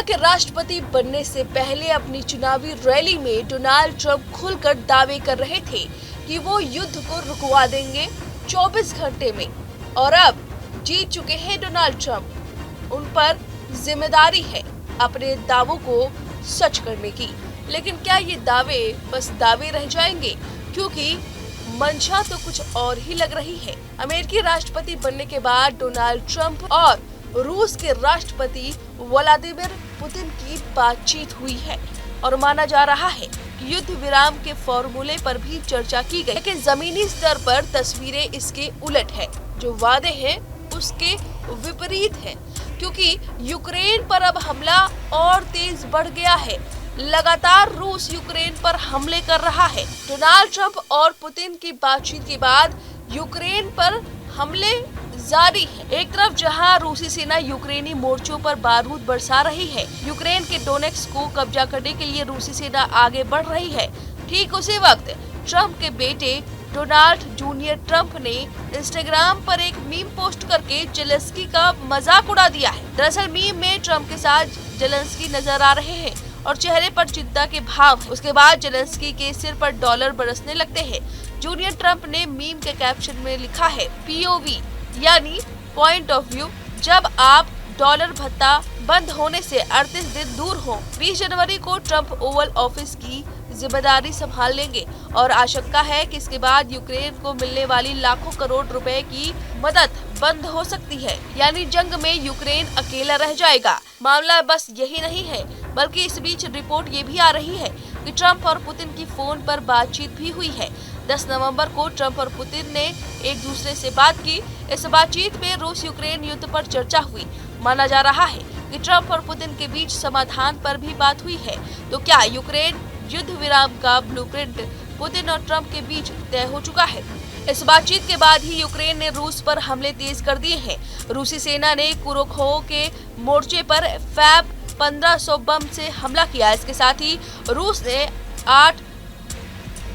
के राष्ट्रपति बनने से पहले अपनी चुनावी रैली में डोनाल्ड ट्रंप खुलकर दावे कर रहे थे कि वो युद्ध को रुकवा देंगे 24 घंटे में, और अब जीत चुके हैं डोनाल्ड ट्रंप। उन पर जिम्मेदारी है अपने दावों को सच करने की। लेकिन क्या ये दावे बस दावे रह जाएंगे, क्योंकि मंशा तो कुछ और ही लग रही है। अमेरिकी राष्ट्रपति बनने के बाद डोनाल्ड ट्रंप और रूस के राष्ट्रपति व्लादिमीर पुतिन की बातचीत हुई है और माना जा रहा है कि युद्ध विराम के फॉर्मूले पर भी चर्चा की गई, लेकिन जमीनी स्तर पर तस्वीरें इसके उलट है। जो वादे हैं उसके विपरीत है, क्योंकि यूक्रेन पर अब हमला और तेज बढ़ गया है। लगातार रूस यूक्रेन पर हमले कर रहा है। डोनाल्ड ट्रंप और पुतिन की बातचीत के बाद यूक्रेन पर हमले जारी है। एक तरफ जहां रूसी सेना यूक्रेनी मोर्चों पर बारूद बरसा रही है, यूक्रेन के डोनेट्स्क को कब्जा करने के लिए रूसी सेना आगे बढ़ रही है। ठीक उसी वक्त ट्रंप के बेटे डोनाल्ड जूनियर ट्रंप ने इंस्टाग्राम पर एक मीम पोस्ट करके जेलेंस्की का मजाक उड़ा दिया है। दरअसल मीम में ट्रंप के साथ जेलेंस्की नजर आ रहे हैं और चेहरे पर चिंता के भाव। उसके बाद जेलेंस्की के सिर पर डॉलर बरसने लगते हैं। जूनियर ट्रंप ने मीम के कैप्शन में लिखा है POV यानी पॉइंट ऑफ व्यू, जब आप डॉलर भत्ता बंद होने से 38 दिन दूर हो। 20 जनवरी को ट्रंप ओवल ऑफिस की जिम्मेदारी संभाल लेंगे और आशंका है कि इसके बाद यूक्रेन को मिलने वाली लाखों करोड़ रुपए की मदद बंद हो सकती है, यानी जंग में यूक्रेन अकेला रह जाएगा। मामला बस यही नहीं है, बल्कि इस बीच रिपोर्ट ये भी आ रही है कि ट्रंप और पुतिन की फोन पर बातचीत भी हुई है। 10 नवंबर को ट्रंप और पुतिन ने एक दूसरे से बात की। इस बातचीत में रूस यूक्रेन युद्ध पर चर्चा हुई। माना जा रहा है कि ट्रंप और पुतिन के बीच समाधान पर भी बात हुई है। तो क्या यूक्रेन युद्ध विराम का ब्लूप्रिंट पुतिन और ट्रंप के बीच तय हो चुका है? इस बातचीत के बाद ही यूक्रेन ने रूस पर हमले तेज कर दिए हैं। रूसी सेना ने कुरोखोव के मोर्चे पर फैब 1500 बम से हमला किया। इसके साथ ही रूस ने 8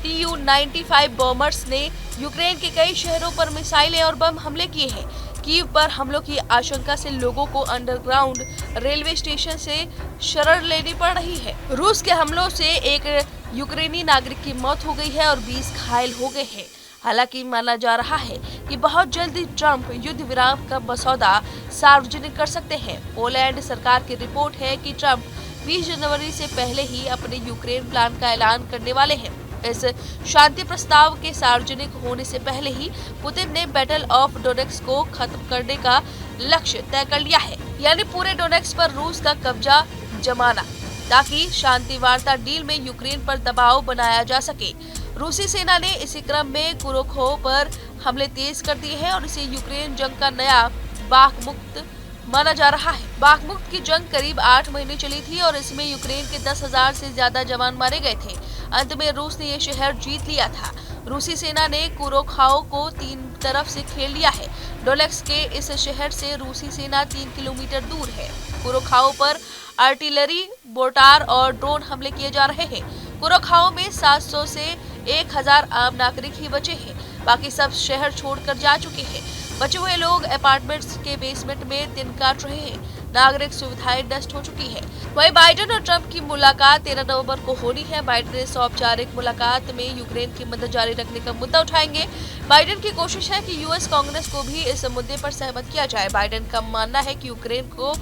Tu-95 बॉम्बर्स ने यूक्रेन के कई शहरों पर मिसाइलें और बम हमले किए हैं। कीव पर हमलों की आशंका से लोगों को अंडरग्राउंड रेलवे स्टेशन से शरण लेनी पड़ रही है। रूस के हमलों से एक यूक्रेनी नागरिक की मौत हो गई है और 20 घायल हो गए हैं। हालांकि माना जा रहा है कि बहुत जल्दी ट्रंप युद्ध विराम का मसौदा सार्वजनिक कर सकते हैं। पोलैंड सरकार की रिपोर्ट है कि ट्रंप 20 जनवरी से पहले ही अपने यूक्रेन प्लान का ऐलान करने वाले हैं। इस शांति प्रस्ताव के सार्वजनिक होने से पहले ही पुतिन ने बैटल ऑफ डोनेट्स्क को खत्म करने का लक्ष्य तय कर लिया है, यानी पूरे डोनेट्स्क पर रूस का कब्जा जमाना, ताकि शांति वार्ता डील में यूक्रेन पर दबाव बनाया जा सके। रूसी सेना ने इसी क्रम में कुरोखोव पर हमले तेज कर दिए हैं और इसे यूक्रेन जंग का नया बाखमुक्त माना जा रहा है। बाखमुक्त की जंग करीब 8 महीने चली थी और इसमें यूक्रेन के 10,000 से ज्यादा जवान मारे गए थे। अंत में रूस ने यह शहर जीत लिया था। रूसी सेना ने कुरोखाओ को 3 तरफ से घेर लिया है। डोनेट्स्क के इस शहर से रूसी सेना 3 किलोमीटर दूर है। कुरोखाओ पर आर्टिलरी, मोर्टार और ड्रोन हमले किए जा रहे हैं। कुरोखाओ में 700 से 1000 आम नागरिक ही बचे हैं। बाकी सब शहर छोड़कर जा चुके हैं। बचे हुए लोग अपार्टमेंट्स के बेसमेंट में दिन काट रहे हैं। नागरिक सुविधाएं नष्ट हो चुकी है। वहीं बाइडेन और ट्रंप की मुलाकात 13 नवंबर को होनी है। बाइडेन इस औपचारिक मुलाकात में यूक्रेन की मदद जारी रखने का मुद्दा उठाएंगे। बाइडेन की कोशिश है कि यूएस कांग्रेस को भी इस मुद्दे पर सहमत किया जाए। बाइडेन का मानना है कि यूक्रेन को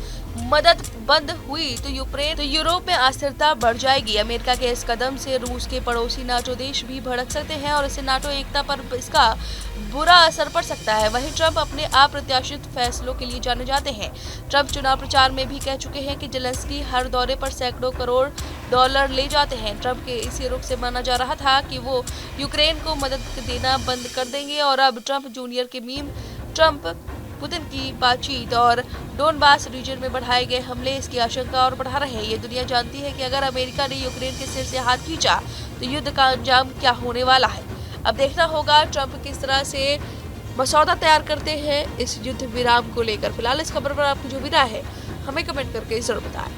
मदद बंद हुई तो यूरोप में अस्थिरता बढ़ जाएगी। अमेरिका के इस कदम से रूस के पड़ोसी नाटो देश भी भड़क सकते हैं और इससे नाटो एकता पर इसका बुरा असर पड़ सकता है। वहीं ट्रंप अपने अप्रत्याशित फैसलों के लिए जाने जाते हैं। ट्रंप चुनाव प्रचार में भी कह चुके हैं कि जेलेंस्की हर दौरे पर सैकड़ों करोड़ डॉलर ले जाते हैं। ट्रंप के इसी रुख से माना जा रहा था कि वो यूक्रेन को मदद देना बंद कर देंगे और अब ट्रंप जूनियर के मीम, ट्रंप पुतिन की बातचीत और डोनबास रीजन में बढ़ाए गए हमले इसकी आशंका और बढ़ा रहे हैं। ये दुनिया जानती है कि अगर अमेरिका ने यूक्रेन के सिर से हाथ खींचा तो युद्ध का अंजाम क्या होने वाला है। अब देखना होगा ट्रंप किस तरह से मसौदा तैयार करते हैं इस युद्ध विराम को लेकर। फिलहाल इस खबर पर आपकी जो भी राय है हमें कमेंट करके जरूर बताएं।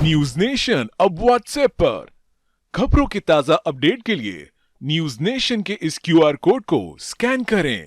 न्यूज नेशन अब व्हाट्सएप पर खबरों की ताजा अपडेट के लिए न्यूज नेशन के इस QR कोड को स्कैन करें।